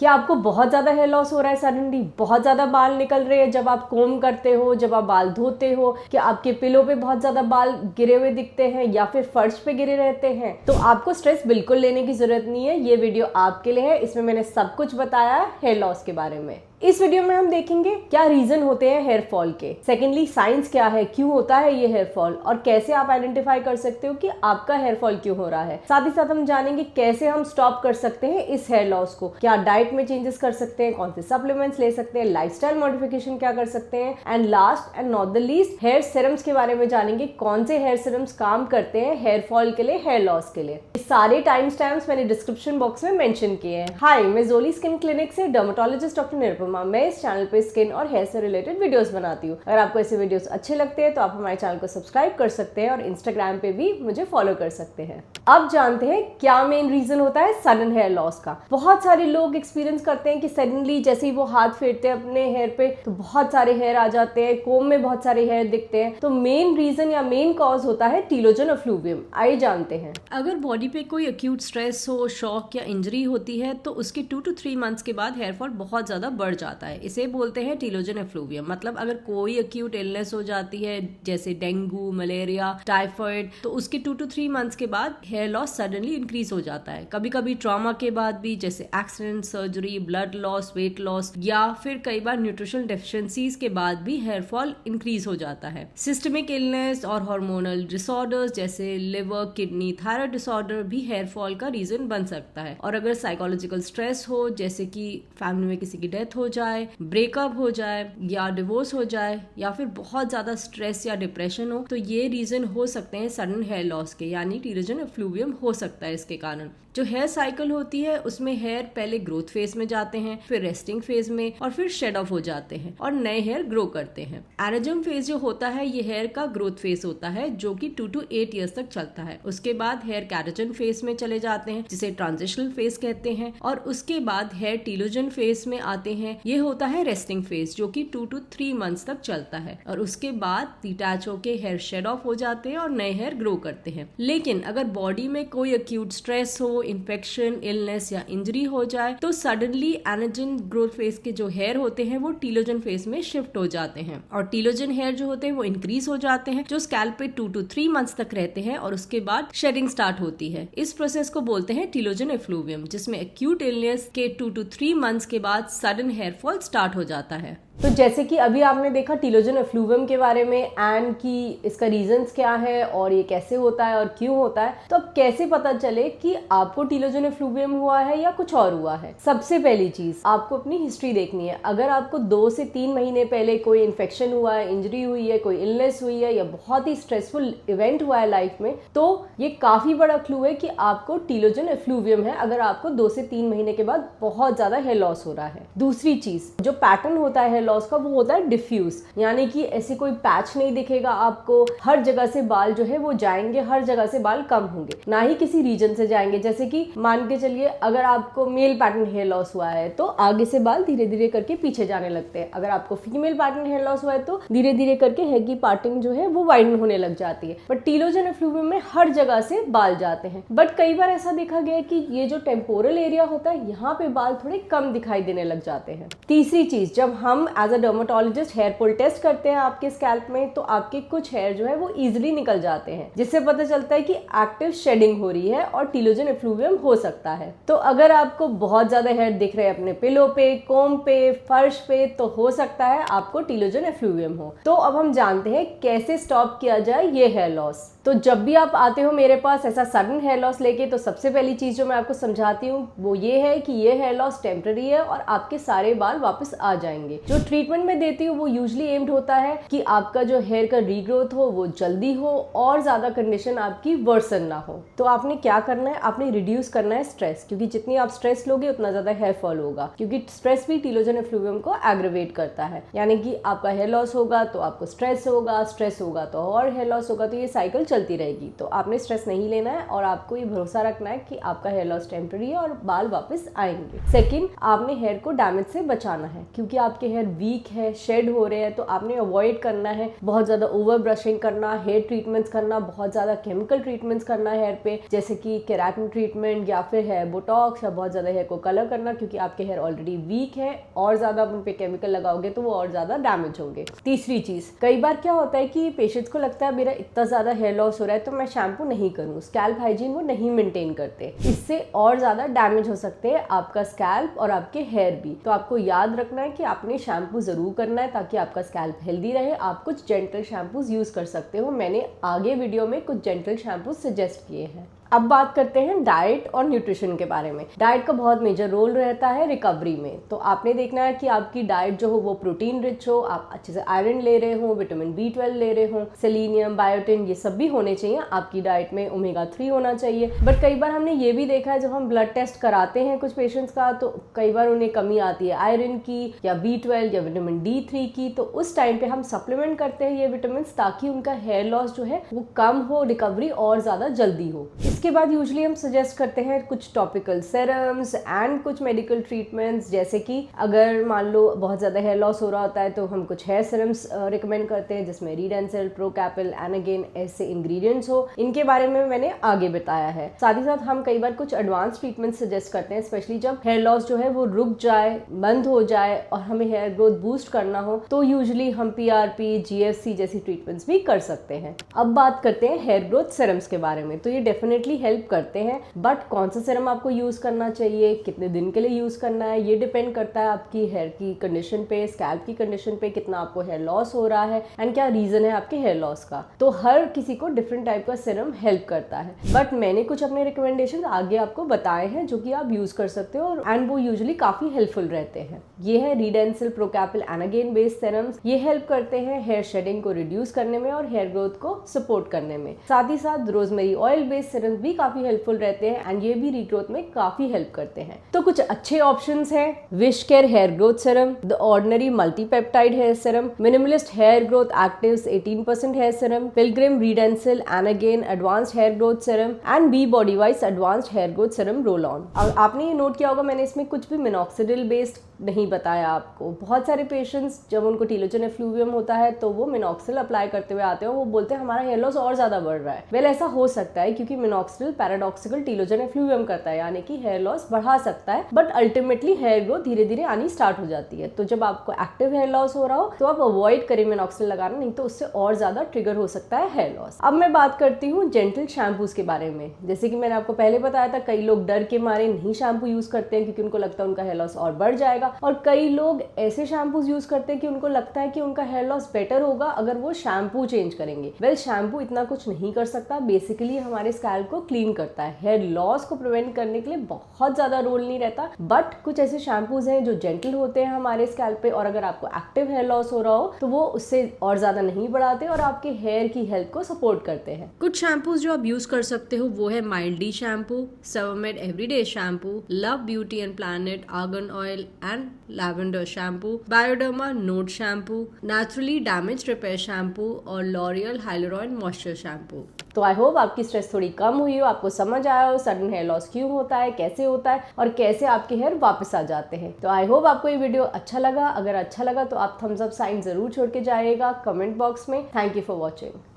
क्या आपको बहुत ज़्यादा हेयर लॉस हो रहा है, सडनली बहुत ज़्यादा बाल निकल रहे हैं जब आप कोम करते हो, जब आप बाल धोते हो? क्या आपके पिलो पे बहुत ज़्यादा बाल गिरे हुए दिखते हैं या फिर फर्श पे गिरे रहते हैं? तो आपको स्ट्रेस बिल्कुल लेने की ज़रूरत नहीं है। ये वीडियो आपके लिए है। इसमें मैंने सब कुछ बताया है हेयर लॉस के बारे में। इस वीडियो में हम देखेंगे क्या रीजन होते हैं हेयर फॉल के, सेकेंडली साइंस क्या है, क्यों होता है ये हेयर फॉल, और कैसे आप आइडेंटिफाई कर सकते हो कि आपका हेयर फॉल क्यों हो रहा है। साथ ही साथ हम जानेंगे कैसे हम स्टॉप कर सकते हैं इस हेयर लॉस को, क्या डाइट में चेंजेस कर सकते हैं, कौन से सप्लीमेंट्स ले सकते हैं, लाइफस्टाइल मॉडिफिकेशन क्या कर सकते हैं, and last and not the least hair serums के बारे में जानेंगे, कौन से हेयर सीरम्स काम करते हैं हेयर फॉल के लिए, हेयर लॉस के लिए। सारे टाइम स्टैम्प्स मैंने डिस्क्रिप्शन बॉक्स में मेंशन किए हैं। हाय, मैं जोली स्किन क्लिनिक से डर्मेटोलॉजिस्ट डॉक्टर निरुपमा। मैं इस चैनल पे स्किन और हेयर से रिलेटेड वीडियोस बनाती हूँ। अगर आपको ऐसे वीडियोस अच्छे लगते हैं तो आप हमारे चैनल को सब्सक्राइब कर सकते हैं और इंस्टाग्राम पे भी मुझे फॉलो कर सकते हैं। अब जानते हैं क्या मेन रीजन होता है सडन हेयर लॉस का। बहुत सारे लोग एक्सपीरियंस करते हैं कि सडनली जैसे ही वो हाथ फेरते हैं अपने हेयर पे तो बहुत सारे हेयर आ जाते हैं, कोम में बहुत सारे हेयर दिखते हैं। तो मेन रीजन या मेन कॉज होता है टीलोजन एफ्लुवियम। आइए जानते हैं। अगर बॉडी पे कोई एक्यूट स्ट्रेस हो, शॉक या इंजरी होती है तो उसके 2 to 3 मंथ्स के बाद हेयर फॉल बहुत ज़्यादा बढ़ जाता है। इसे बोलते हैं टीलोजन एफ्लुवियम। मतलब अगर कोई एक्यूट इलनेस हो जाती है जैसे डेंगू, मलेरिया, टाइफाइड, तो उसके 2 to 3 मंथ्स के बाद हेयर लॉस सडनली इंक्रीज हो जाता है। कभी कभी ट्रॉमा के बाद भी, जैसे accident, surgery, blood loss, weight loss या फिर कई बार न्यूट्रिशनल डेफिशिएंसीज के बाद भी हेयर फॉल इंक्रीज हो जाता है। सिस्टमिक इलनेस और हार्मोनल डिसऑर्डर्स जैसे लिवर, किडनी, थायराइड डिसऑर्डर भी हेयर फॉल का रीजन बन सकता है। और अगर साइकोलॉजिकल स्ट्रेस हो, जैसे कि फैमिली में किसी की डेथ हो जाए, ब्रेकअप हो जाए या डिवोर्स हो जाए, या फिर बहुत ज्यादा स्ट्रेस या डिप्रेशन हो, तो ये रीजन हो सकते हैं सडन हेयर लॉस के, यानी टीलोजन एफ्लुवियम हो सकता है इसके कारण। जो हेयर साइकिल होती है उसमें हेयर पहले ग्रोथ फेज में जाते हैं, फिर रेस्टिंग फेज में, और फिर शेड ऑफ हो जाते हैं और नए हेयर ग्रो करते हैं। एनाजम फेज जो होता है ये हेयर का ग्रोथ फेज होता है जो कि 2 to 8 ईयर्स तक चलता है। उसके बाद हेयर कैराटिन फेज में चले जाते हैं जिसे ट्रांजिशनल फेज कहते हैं, और उसके बाद हेयर टीलोजन फेज में आते हैं। ये होता है रेस्टिंग फेज जो कि 2 to 3 मंथ्स तक चलता है, और उसके बाद डिटैच होके हेयर शेड ऑफ हो जाते हैं और नए हेयर ग्रो करते हैं। लेकिन अगर बॉडी में कोई एक्यूट स्ट्रेस हो, इन्फेक्शन, इलनेस या इंजरी हो जाए तो सडनली एनाजन ग्रोथ फेज के जो हेयर होते हैं वो टीलोजन फेज में शिफ्ट हो जाते हैं, और टीलोजन हेयर जो होते हैं वो इंक्रीज हो जाते हैं जो स्कैल्प पे 2 to 3 मंथ्स तक रहते हैं, और उसके बाद शेडिंग स्टार्ट होती है। इस प्रोसेस को बोलते हैं टीलोजन एफ्लुवियम, जिसमें एक्यूट इलनेस के 2 to 3 मंथ्स के बाद सडन हेयर फॉल स्टार्ट हो जाता है। तो जैसे कि अभी आपने देखा टीलोजन एफ्लुवियम के बारे में एंड कि इसका रीजंस क्या है और ये कैसे होता है और क्यों होता है, तो अब कैसे पता चले कि आपको टीलोजन एफ्लुवियम हुआ है या कुछ और हुआ है। सबसे पहली चीज आपको अपनी हिस्ट्री देखनी है। अगर आपको 2 से 3 महीने पहले कोई इन्फेक्शन हुआ है, इंजरी हुई है, कोई इलनेस हुई है या बहुत ही स्ट्रेसफुल इवेंट हुआ है लाइफ में, तो ये काफी बड़ा क्लू है कि आपको टीलोजन एफ्लुवियम है। अगर आपको 2 से 3 महीने के बाद बहुत ज्यादा हेयर लॉस हो रहा है। दूसरी चीज, जो पैटर्न होता है लॉस का वो होता है डिफ्यूज, यानी कि ऐसे कोई पैच नहीं दिखेगा आपको। हर जगह से बाल जो है वो जाएंगे, हर जगह से बाल कम होंगे, ना ही किसी रीजन से जाएंगे। जैसे कि मान के चलिए अगर आपको मेल पैटर्न हेयर लॉस हुआ है तो आगे से बाल धीरे धीरे करके पीछे जाने लगते हैं। अगर आपको फीमेल पैटर्न हेयर लॉस हुआ है तो धीरे धीरे करके हेयर की पार्टिंग जो है वो वाइडन होने लग जाती है। बट टीलोजन एफ्लुवियम में हर जगह से बाल जाते हैं। बट कई बार ऐसा देखा गया है कि ये जो टेम्पोरल एरिया होता है यहाँ पे बाल थोड़े कम दिखाई देने लग जाते हैं। तीसरी चीज, जब हम as a dermatologist hair pull test करते हैं आपके स्कैल्प में तो आपके कुछ हेयर जो है वो इजीली निकल जाते हैं, जिससे पता चलता है कि एक्टिव शेडिंग हो रही है और टीलोजन एफ्लुवियम हो सकता है। तो अगर आपको बहुत ज्यादा हेयर दिख रहे हैं अपने पिलो पे, कोम पे, फर्श पे, तो हो सकता है आपको टीलोजन एफ्लुवियम हो। तो अब हम जानते हैं कैसे स्टॉप किया जाए ये हेयर लॉस। तो जब भी आप आते हो मेरे पास ऐसा सडन हेयर लॉस लेके, तो सबसे पहली चीज जो मैं आपको समझाती हूँ वो ये है कि ये हेयर लॉस टेम्पररी है और आपके सारे बाल वापस आ जाएंगे। जो ट्रीटमेंट में देती हूँ वो यूजुअली एम्ड होता है कि आपका जो हेयर का रीग्रोथ हो वो जल्दी हो और ज्यादा कंडीशन आपकी वर्सन ना हो। तो आपने क्या करना है, आपने रिड्यूस करना है स्ट्रेस, क्योंकि जितनी आप स्ट्रेस लोगे उतना ज्यादा हेयर फॉल होगा, क्योंकि स्ट्रेस भी टीलोजन एफ्लुवियम को एग्रेवेट करता है। यानी कि आपका हेयर लॉस होगा तो आपको स्ट्रेस होगा, स्ट्रेस होगा तो और हेयर लॉस होगा, तो ये साइकिल चलती रहेगी। तो आपने स्ट्रेस नहीं लेना है और आपको ये भरोसा रखना है कि आपका हेयर लॉस टेम्पररी है और बाल वापस आएंगे। सेकंड, आपने हेयर को डैमेज से बचाना है, क्योंकि आपके हेयर वीक है, शेड हो रहे हैं, तो आपने अवॉइड करना है बहुत ज़्यादा ओवर ब्रशिंग करना, हेयर ट्रीटमेंट्स करना, बहुत ज़्यादा केमिकल ट्रीटमेंट्स करना हेयर पे, जैसे कि केराटिन ट्रीटमेंट या फिर हेयर बोटॉक्स, या बहुत ज़्यादा हेयर को कलर करना, क्योंकि आपके हेयर ऑलरेडी वीक है और ज़्यादा आप उन पे केमिकल लगाओगे तो वो और ज़्यादा डैमेज होंगे। तीसरी चीज़, कई बार क्या होता है कि पेशेंट्स को लगता है मेरा इतना ज़्यादा हेयर लॉस हो रहा है तो मैं शैम्पू नहीं करूँ, स्कैल्प हाइजीन वो नहीं मेंटेन करते, इससे और ज़्यादा डैमेज हो सकते हैं आपका स्कैल्प और आपके हेयर भी। तो आपको याद रखना है कि आपने शैम्पू ज़रूर करना है ताकि आपका स्कैल्प हेल्दी रहे। आप कुछ जेंटल शैम्पूज यूज़ कर सकते हो, मैंने आगे वीडियो में कुछ जेंटल शैम्पूज सजेस्ट किए हैं। अब बात करते हैं डाइट और न्यूट्रिशन के बारे में। डाइट का बहुत मेजर रोल रहता है रिकवरी में, तो आपने देखना है कि आपकी डाइट जो हो वो प्रोटीन रिच हो, आप अच्छे से आयरन ले रहे हो, विटामिन B12 ले रहे हो, सेलेनियम, बायोटिन, ये सब भी होने चाहिए आपकी डाइट में, ओमेगा 3 होना चाहिए। बट कई बार हमने ये भी देखा है जब हम ब्लड टेस्ट कराते हैं कुछ पेशेंट्स का, तो कई बार उन्हें कमी आती है आयरन की या B12 या विटामिन D3 की, तो उस टाइम पे हम सप्लीमेंट करते हैं ये विटामिन ताकि उनका हेयर लॉस जो है वो कम हो, रिकवरी और ज़्यादा जल्दी हो। इसके बाद यूजुअली हम सजेस्ट करते हैं कुछ टॉपिकल सेरम्स एंड कुछ मेडिकल ट्रीटमेंट्स, जैसे कि अगर मान लो बहुत ज़्यादा हेयर लॉस हो रहा होता है तो हम कुछ हेयर सेरम्स रिकमेंड करते हैं जिसमें रीडेंसिल, प्रोकैपिल, एनागेन ऐसे इंग्रेडिएंट्स हो। इनके बारे में मैंने आगे बताया है। साथ ही साथ हम कई बार कुछ एडवांस ट्रीटमेंट सजेस्ट करते हैं, स्पेशली जब हेयर लॉस जो है वो रुक जाए, बंद हो जाए और हमें हेयर ग्रोथ बूस्ट करना हो, तो यूजुअली हम PRP, GFC जैसी ट्रीटमेंट्स भी कर सकते हैं। अब बात करते हैं हेयर ग्रोथ सेरम्स के बारे में। तो ये डेफिनेटली हेल्प करते हैं, बट कौन सा सीरम आपको यूज करना चाहिए, कितने दिन के लिए यूज करना है, ये डिपेंड करता है आपकी हेयर की कंडीशन पे, स्कैल्प की कंडीशन पे, कितना आपको हेयर लॉस हो रहा है एंड क्या रीजन है आपके हेयर लॉस का। तो हर किसी को डिफरेंट टाइप का सीरम हेल्प करता है, बट मैंने कुछ अपने रिकमेंडेशन आगे आपको बताए हैं जो कि आप यूज कर सकते हो एंड वो यूजुअली काफी हेल्पफुल रहते हैं। ये है रीडेंसिल, प्रोकैपिल, एनागेन बेस्ड सीरम्स। ये हेल्प करते हैं हेयर शेडिंग को रिड्यूस करने में और हेयर ग्रोथ को सपोर्ट करने में। साथ ही साथ रोजमेरी ऑयल बेस्ड सीरम्स भी काफी हेल्पफुल रहते हैं एंड ये भी रीग्रोथ में काफी हेल्प करते हैं। तो कुछ अच्छे ऑप्शंस हैं: WishCare hair growth serum, the Ordinary multipeptide hair serum, Minimalist hair growth actives 18% hair serum, Pilgrim redensyl, Anagen advanced hair growth serum and be Bodywise advanced hair growth serum roll on. आपने ये note किया होगा मैंने इसमें कुछ भी minoxidil based नहीं बताया आपको। बहुत सारे पेशेंट्स जब उनको टीलोजन एफ्लूवियम होता है तो वो मिनॉक्सिल अप्लाई करते हुए आते हैं, वो बोलते हैं हमारा हेयर लॉस और ज्यादा बढ़ रहा है। वेल ऐसा हो सकता है क्योंकि मिनॉक्सिल पैराडॉक्सिकल टीलोजन एफ्लूवियम करता है, यानी कि हेयर लॉस बढ़ा सकता है, बट अल्टीमेटली हेयर ग्रोथ धीरे धीरे आनी स्टार्ट हो जाती है। तो जब आपको एक्टिव हेयर लॉस हो रहा हो तो आप अवॉइड करें मिनॉक्सिल लगाना, नहीं तो उससे और ज्यादा ट्रिगर हो सकता है हेयर लॉस। अब मैं बात करती हूँ जेंटल शैम्पूज के बारे में। जैसे कि मैंने आपको पहले बताया था, कई लोग डर के मारे नहीं शैम्पू यूज करते हैं क्योंकि उनको लगता है उनका हेयर लॉस और बढ़ जाएगा, और कई लोग ऐसे शैम्पूज यूज करते हैं कि उनको लगता है कि उनका हेयर लॉस बेटर होगा अगर वो शैम्पू चेंज करेंगे। वेल शैम्पू इतना कुछ नहीं कर सकता, बेसिकली हमारे स्कैल्प को क्लीन करता है, हेयर लॉस को प्रिवेंट करने के लिए बहुत ज्यादा रोल नहीं रहता। बट कुछ ऐसे शैम्पूज हैं जो जेंटल होते हैं हमारे स्कैल्प पे, और अगर आपको एक्टिव हेयर लॉस हो रहा हो तो वो उससे और ज्यादा नहीं बढ़ाते और आपके हेयर की हेल्थ को सपोर्ट करते हैं। कुछ शैम्पूज जो आप यूज कर सकते हो वो है माइल्डी shampoo, Sebamed everyday shampoo, Love Beauty and Planet argan oil and lavender shampoo, Bioderma Node shampoo, naturally damage repair shampoo और लॉरियल हाइलुरोनिक मॉइस्चर शैम्पू। तो आई होप आपकी स्ट्रेस थोड़ी कम हुई हो, आपको समझ आया हो सडन हेयर लॉस क्यों होता है, कैसे होता है और कैसे आपके हेयर वापस आ जाते हैं। तो आई होप आपको ये वीडियो अच्छा लगा। अगर अच्छा लगा तो आप थम्स अप साइन जरूर छोड़ के जाइएगा कमेंट बॉक्स में। Thank you for watching.